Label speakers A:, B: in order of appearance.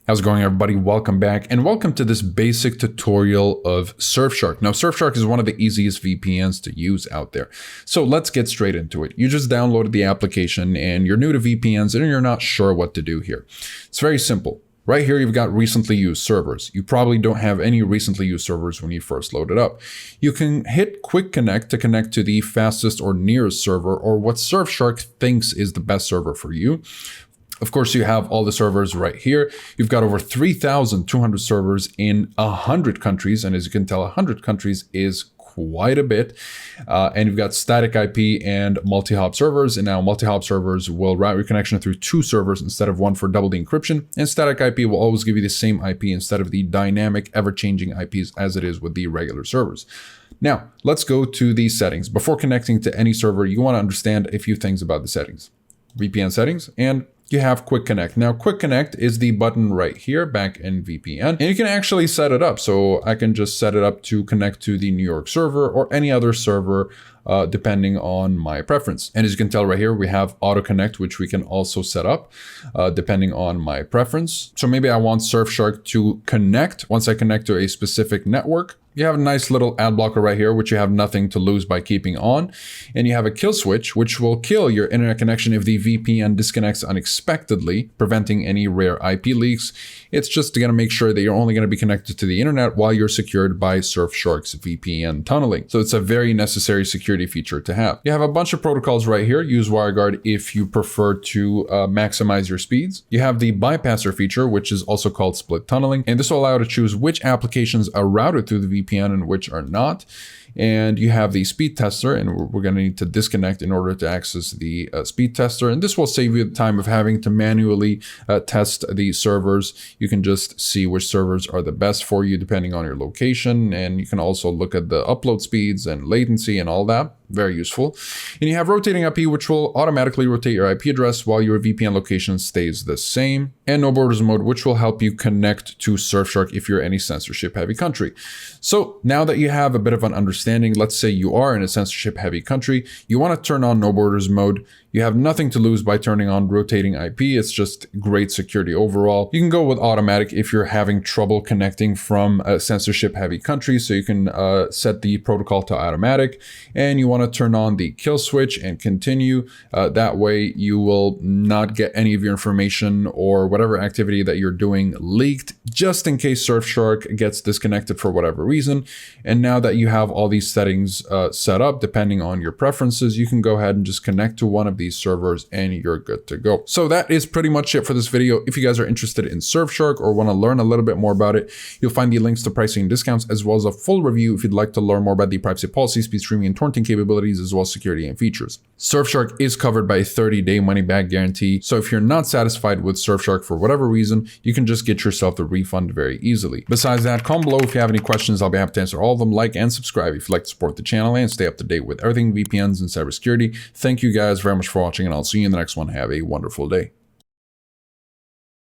A: How's it going, everybody? Welcome back and welcome to this basic tutorial of Surfshark. Now, Surfshark is one of the easiest VPNs to use out there. So let's get straight into it. You just downloaded the application and you're new to VPNs and you're not sure what to do here. It's very simple. Right here, you've got recently used servers. You probably don't have any recently used servers when you first load it up. You can hit Quick Connect to connect to the fastest or nearest server, or what Surfshark thinks is the best server for you. Of course, you have all the servers right here. You've got over 3,200 servers in 100 countries. And as you can tell, 100 countries is quite a bit. And you've got static IP and multi-hop servers. And now multi-hop servers will route your connection through two servers instead of one for double the encryption. And static IP will always give you the same IP instead of the dynamic, ever-changing IPs as it is with the regular servers. Now, let's go to the settings. Before connecting to any server, you want to understand a few things about the settings. VPN settings, and you have Quick Connect. Now, Quick Connect is the button right here back in VPN, and you can actually set it up. So I can just set it up to connect to the New York server or any other server depending on my preference. And as you can tell right here, we have Auto Connect, which we can also set up depending on my preference. So maybe I want Surfshark to connect. Once I connect to a specific network, you have a nice little ad blocker right here, which you have nothing to lose by keeping on. And you have a kill switch, which will kill your internet connection if the VPN disconnects unexpectedly, preventing any rare IP leaks. It's just going to make sure that you're only going to be connected to the internet while you're secured by Surfshark's VPN tunneling. So it's a very necessary security feature to have. You have a bunch of protocols right here. Use WireGuard if you prefer to maximize your speeds. You have the bypasser feature, which is also called split tunneling. And this will allow you to choose which applications are routed through the VPN and which are not. And you have the speed tester, and we're going to need to disconnect in order to access the speed tester. And this will save you the time of having to manually test the servers. You can just see which servers are the best for you depending on your location. And you can also look at the upload speeds and latency and all that. Very useful. And you have rotating IP, which will automatically rotate your IP address while your VPN location stays the same. And no borders mode, which will help you connect to Surfshark if you're any censorship heavy country. So now that you have a bit of an understanding, let's say you are in a censorship heavy country, you want to turn on no borders mode. You have nothing to lose by turning on rotating IP. It's just great security overall. You can go with automatic if you're having trouble connecting from a censorship heavy country. So you can set the protocol to automatic, and you want to turn on the kill switch and continue. That way you will not get any of your information or whatever activity that you're doing leaked, just in case Surfshark gets disconnected for whatever reason. And now that you have all these settings set up, depending on your preferences, you can go ahead and just connect to one of these servers and you're good to go. So that is pretty much it for this video. If you guys are interested in Surfshark or want to learn a little bit more about it, you'll find the links to pricing and discounts, as well as a full review if you'd like to learn more about the privacy policy, speed streaming and torrenting capabilities, as well as security and features. Surfshark is covered by a 30-day money-back guarantee. So if you're not satisfied with Surfshark for whatever reason, you can just get yourself the refund very easily. Besides that, comment below if you have any questions. I'll be happy to answer all of them. Like and subscribe if you'd like to support the channel and stay up to date with everything VPNs and cybersecurity. Thank you guys very much for watching, and I'll see you in the next one. Have a wonderful day.